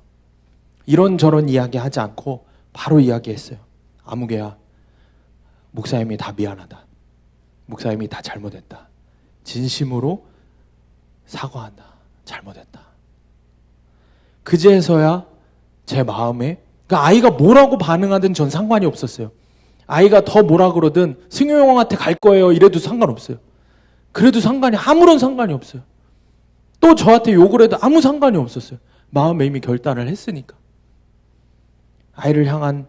이런저런 이야기하지 않고 바로 이야기했어요. 아무개야, 목사님이 다 미안하다. 목사님이 다 잘못했다. 진심으로 사과한다. 잘못했다. 그제서야 제 마음에, 그러니까 아이가 뭐라고 반응하든 전 상관이 없었어요. 아이가 더 뭐라 그러든 승효 형한테 갈 거예요 이래도 상관없어요. 그래도 아무런 상관이 없어요. 또 저한테 욕을 해도 아무 상관이 없었어요. 마음에 이미 결단을 했으니까. 아이를 향한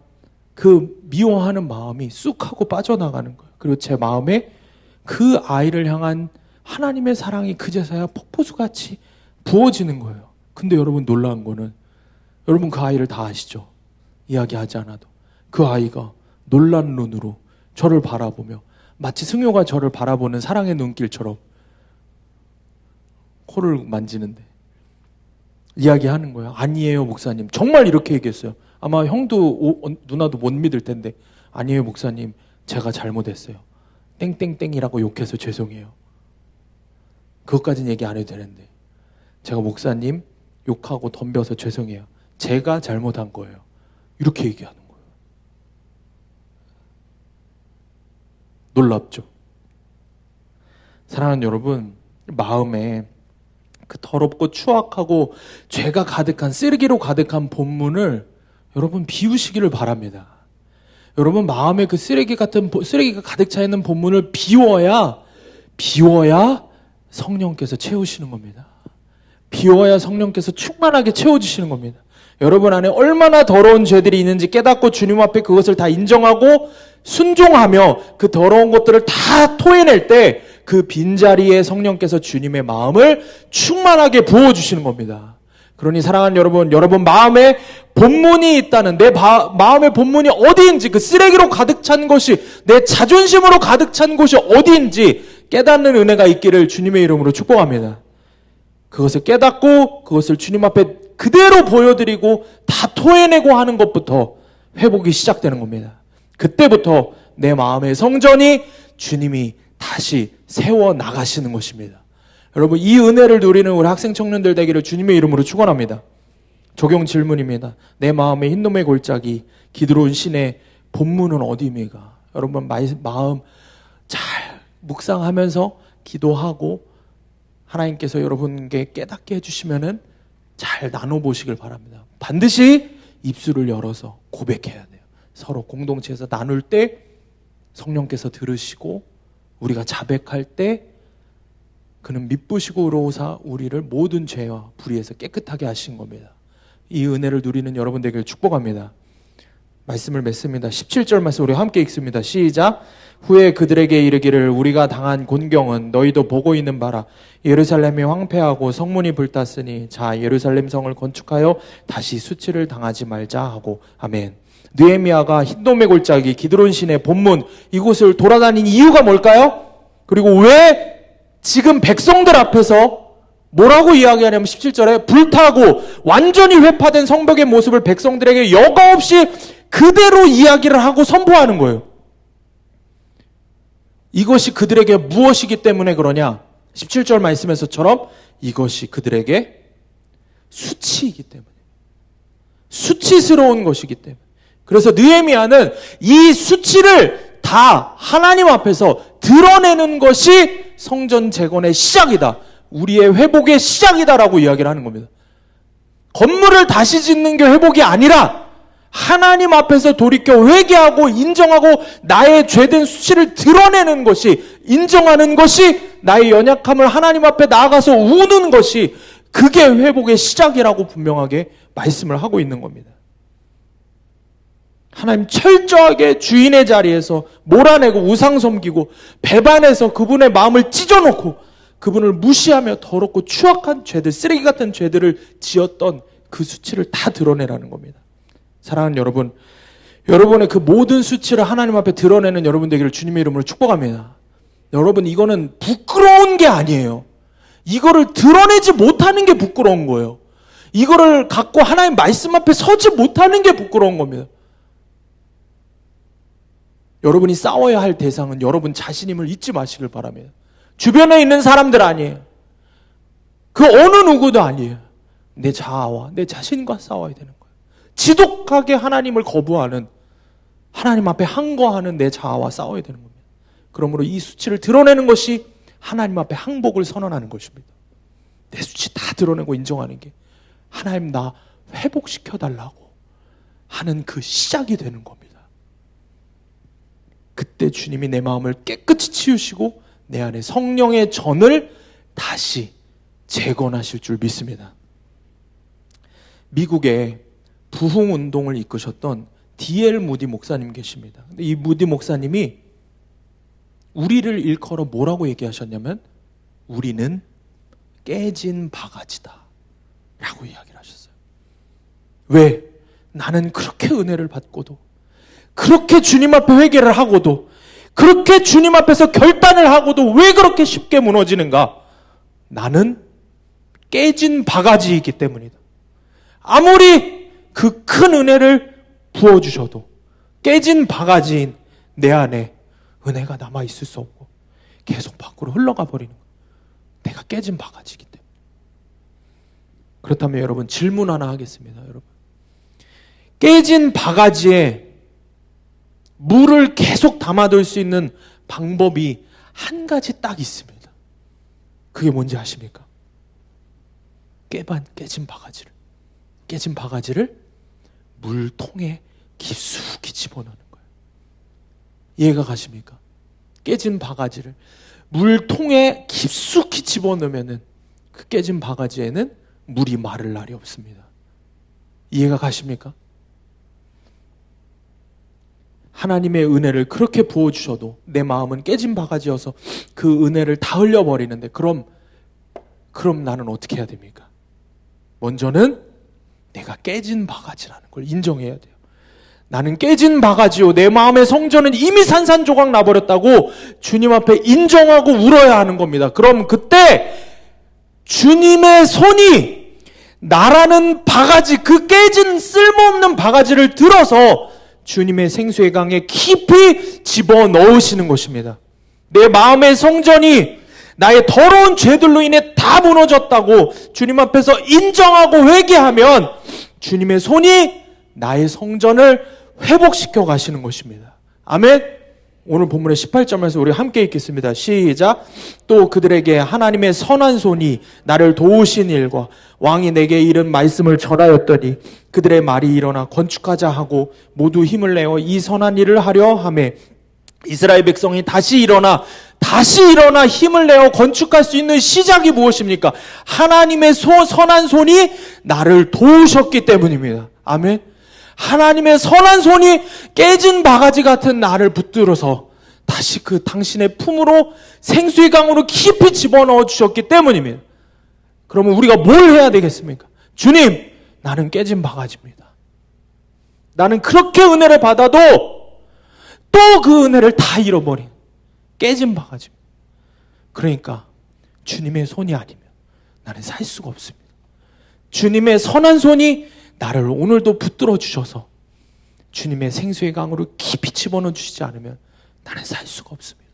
그 미워하는 마음이 쑥 하고 빠져나가는 거예요. 그리고 제 마음에 그 아이를 향한 하나님의 사랑이 그제서야 폭포수같이 부어지는 거예요. 근데 여러분 놀라운 거는, 여러분 그 아이를 다 아시죠? 이야기하지 않아도 그 아이가 놀란 눈으로 저를 바라보며 마치 승효가 저를 바라보는 사랑의 눈길처럼 코를 만지는데 이야기하는 거예요. 아니에요 목사님. 정말 이렇게 얘기했어요. 아마 형도 누나도 못 믿을 텐데, 아니에요 목사님, 제가 잘못했어요. 땡땡땡이라고 욕해서 죄송해요. 그것까지는 얘기 안 해도 되는데, 제가 목사님 욕하고 덤벼서 죄송해요. 제가 잘못한 거예요. 이렇게 얘기하는 거예요. 놀랍죠? 사랑하는 여러분, 마음에 그 더럽고 추악하고 죄가 가득한, 쓰레기로 가득한 본문을 여러분 비우시기를 바랍니다. 여러분 마음에 그 쓰레기가 가득 차 있는 본문을 비워야 성령께서 채우시는 겁니다. 비워야 성령께서 충만하게 채워주시는 겁니다. 여러분 안에 얼마나 더러운 죄들이 있는지 깨닫고 주님 앞에 그것을 다 인정하고 순종하며 그 더러운 것들을 다 토해낼 때 그 빈자리에 성령께서 주님의 마음을 충만하게 부어주시는 겁니다. 그러니 사랑하는 여러분 마음에 본문이 있다는, 내 마음의 본문이 어디인지, 그 쓰레기로 가득 찬 것이, 내 자존심으로 가득 찬 곳이 어디인지 깨닫는 은혜가 있기를 주님의 이름으로 축복합니다. 그것을 깨닫고 그것을 주님 앞에 그대로 보여드리고 다 토해내고 하는 것부터 회복이 시작되는 겁니다. 그때부터 내 마음의 성전이 주님이 다시 세워나가시는 것입니다. 여러분 이 은혜를 누리는 우리 학생 청년들 되기를 주님의 이름으로 축원합니다. 적용 질문입니다. 내 마음의 흰놈의 골짜기 기드론 신의 본문은 어디입니까? 여러분 마음 잘 묵상하면서 기도하고 하나님께서 여러분께 깨닫게 해주시면은 잘 나눠보시길 바랍니다. 반드시 입술을 열어서 고백해야 돼요. 서로 공동체에서 나눌 때 성령께서 들으시고 우리가 자백할 때 그는 미쁘시고 의로우사 우리를 모든 죄와 불의에서 깨끗하게 하신 겁니다. 이 은혜를 누리는 여러분 되길 축복합니다. 말씀을 맺습니다. 17절 말씀 우리 함께 읽습니다. 시작. 후에 그들에게 이르기를 우리가 당한 곤경은 너희도 보고 있는 바라. 예루살렘이 황폐하고 성문이 불탔으니 자 예루살렘 성을 건축하여 다시 수치를 당하지 말자 하고. 아멘. 느헤미야가 흰돔의 골짜기 기드론 신의 본문 이곳을 돌아다닌 이유가 뭘까요? 그리고 왜 지금 백성들 앞에서 뭐라고 이야기하냐면 17절에 불타고 완전히 회파된 성벽의 모습을 백성들에게 여과 없이 그대로 이야기를 하고 선포하는 거예요. 이것이 그들에게 무엇이기 때문에 그러냐? 17절 말씀에서처럼 이것이 그들에게 수치이기 때문에, 수치스러운 것이기 때문에. 그래서 느헤미야는 이 수치를 다 하나님 앞에서 드러내는 것이 성전 재건의 시작이다. 우리의 회복의 시작이다라고 이야기를 하는 겁니다. 건물을 다시 짓는 게 회복이 아니라 하나님 앞에서 돌이켜 회개하고 인정하고 나의 죄된 수치를 드러내는 것이, 인정하는 것이, 나의 연약함을 하나님 앞에 나아가서 우는 것이, 그게 회복의 시작이라고 분명하게 말씀을 하고 있는 겁니다. 하나님 철저하게 주인의 자리에서 몰아내고 우상 섬기고 배반해서 그분의 마음을 찢어놓고 그분을 무시하며 더럽고 추악한 죄들, 쓰레기 같은 죄들을 지었던 그 수치를 다 드러내라는 겁니다. 사랑하는 여러분, 여러분의 그 모든 수치를 하나님 앞에 드러내는 여러분 되기를 주님의 이름으로 축복합니다. 여러분 이거는 부끄러운 게 아니에요. 이거를 드러내지 못하는 게 부끄러운 거예요. 이거를 갖고 하나님 말씀 앞에 서지 못하는 게 부끄러운 겁니다. 여러분이 싸워야 할 대상은 여러분 자신임을 잊지 마시길 바랍니다. 주변에 있는 사람들 아니에요. 그 어느 누구도 아니에요. 내 자아와 내 자신과 싸워야 되는 거예요. 지독하게 하나님을 거부하는, 하나님 앞에 항거하는 내 자아와 싸워야 되는 겁니다. 그러므로 이 수치를 드러내는 것이 하나님 앞에 항복을 선언하는 것입니다. 내 수치 다 드러내고 인정하는 게 하나님 나 회복시켜달라고 하는 그 시작이 되는 겁니다. 그때 주님이 내 마음을 깨끗이 치우시고 내 안에 성령의 전을 다시 재건하실 줄 믿습니다. 미국에 부흥운동을 이끄셨던 D.L. 무디 목사님 계십니다. 근데 이 무디 목사님이 우리를 일컬어 뭐라고 얘기하셨냐면 우리는 깨진 바가지다 라고 이야기를 하셨어요. 왜? 나는 그렇게 은혜를 받고도, 그렇게 주님 앞에 회개를 하고도, 그렇게 주님 앞에서 결단을 하고도 왜 그렇게 쉽게 무너지는가? 나는 깨진 바가지이기 때문이다. 아무리 그 큰 은혜를 부어주셔도 깨진 바가지인 내 안에 은혜가 남아있을 수 없고 계속 밖으로 흘러가 버리는 거예요. 내가 깨진 바가지이기 때문에. 그렇다면 여러분, 질문 하나 하겠습니다. 여러분, 깨진 바가지에 물을 계속 담아둘 수 있는 방법이 한 가지 딱 있습니다. 그게 뭔지 아십니까? 깨진 바가지를 물통에 깊숙이 집어넣는 거예요. 이해가 가십니까? 깨진 바가지를 물통에 깊숙이 집어넣으면 그 깨진 바가지에는 물이 마를 날이 없습니다. 이해가 가십니까? 하나님의 은혜를 그렇게 부어주셔도 내 마음은 깨진 바가지여서 그 은혜를 다 흘려버리는데 그럼 나는 어떻게 해야 됩니까? 먼저는 내가 깨진 바가지라는 걸 인정해야 돼요. 나는 깨진 바가지요, 내 마음의 성전은 이미 산산조각 나버렸다고 주님 앞에 인정하고 울어야 하는 겁니다. 그럼 그때 주님의 손이 나라는 바가지, 그 깨진 쓸모없는 바가지를 들어서 주님의 생수의 강에 깊이 집어넣으시는 것입니다. 내 마음의 성전이 나의 더러운 죄들로 인해 다 무너졌다고 주님 앞에서 인정하고 회개하면 주님의 손이 나의 성전을 회복시켜 가시는 것입니다. 아멘. 오늘 본문의 18절에서 우리 함께 읽겠습니다. 시작. 또 그들에게 하나님의 선한 손이 나를 도우신 일과 왕이 내게 이른 말씀을 전하였더니 그들의 말이 일어나 건축하자 하고 모두 힘을 내어 이 선한 일을 하려 하매 이스라엘 백성이 다시 일어나 힘을 내어 건축할 수 있는 시작이 무엇입니까? 하나님의 선한 손이 나를 도우셨기 때문입니다. 아멘. 하나님의 선한 손이 깨진 바가지 같은 나를 붙들어서 다시 그 당신의 품으로 생수의 강으로 깊이 집어넣어 주셨기 때문입니다. 그러면 우리가 뭘 해야 되겠습니까? 주님, 나는 깨진 바가지입니다. 나는 그렇게 은혜를 받아도 또 그 은혜를 다 잃어버린 깨진 바가지입니다. 그러니까 주님의 손이 아니면 나는 살 수가 없습니다. 주님의 선한 손이 나를 오늘도 붙들어 주셔서 주님의 생수의 강으로 깊이 집어넣어 주시지 않으면 나는 살 수가 없습니다.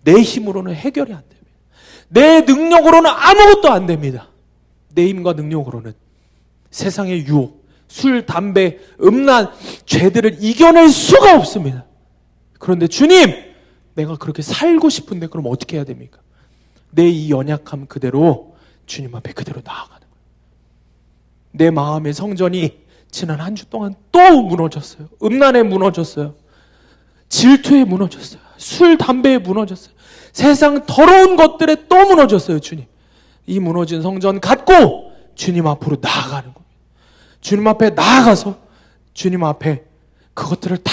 내 힘으로는 해결이 안 됩니다. 내 능력으로는 아무것도 안 됩니다. 내 힘과 능력으로는 세상의 유혹, 술, 담배, 음란, 죄들을 이겨낼 수가 없습니다. 그런데 주님, 내가 그렇게 살고 싶은데 그럼 어떻게 해야 됩니까? 내 이 연약함 그대로 주님 앞에 그대로 나아가는 거예요. 내 마음의 성전이 지난 한 주 동안 또 무너졌어요. 음란에 무너졌어요. 질투에 무너졌어요. 술, 담배에 무너졌어요. 세상 더러운 것들에 또 무너졌어요. 주님, 이 무너진 성전 갖고 주님 앞으로 나아가는 겁니다. 주님 앞에 나아가서 주님 앞에 그것들을 다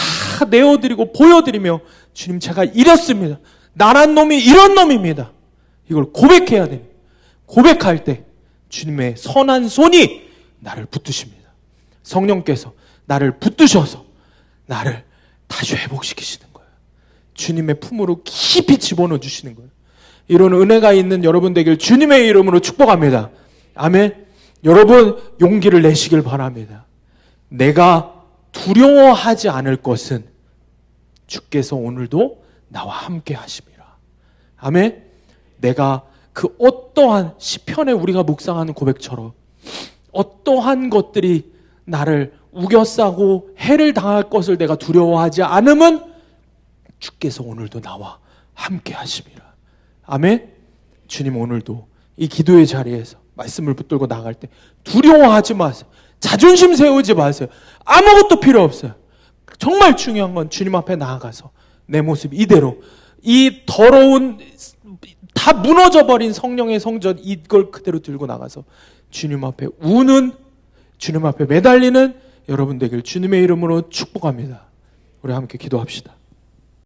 내어드리고 보여드리며 주님, 제가 이랬습니다. 나란 놈이 이런 놈입니다. 이걸 고백해야 됩니다. 고백할 때 주님의 선한 손이 나를 붙드십니다. 성령께서 나를 붙드셔서 나를 다시 회복시키시는 거예요. 주님의 품으로 깊이 집어넣어 주시는 거예요. 이런 은혜가 있는 여러분 되길 주님의 이름으로 축복합니다. 아멘. 여러분, 용기를 내시길 바랍니다. 내가 두려워하지 않을 것은 주께서 오늘도 나와 함께 하심이라. 아멘. 내가 그 어떠한 시편에 우리가 묵상하는 고백처럼 어떠한 것들이 나를 우겨싸고 해를 당할 것을 내가 두려워하지 않으면 주께서 오늘도 나와 함께 하심이라. 아멘. 주님, 오늘도 이 기도의 자리에서 말씀을 붙들고 나갈 때 두려워하지 마세요. 자존심 세우지 마세요. 아무것도 필요 없어요. 정말 중요한 건 주님 앞에 나아가서 내 모습 이대로, 이 더러운 다 무너져버린 성령의 성전, 이걸 그대로 들고 나가서 주님 앞에 우는, 주님 앞에 매달리는 여러분 되길 주님의 이름으로 축복합니다. 우리 함께 기도합시다.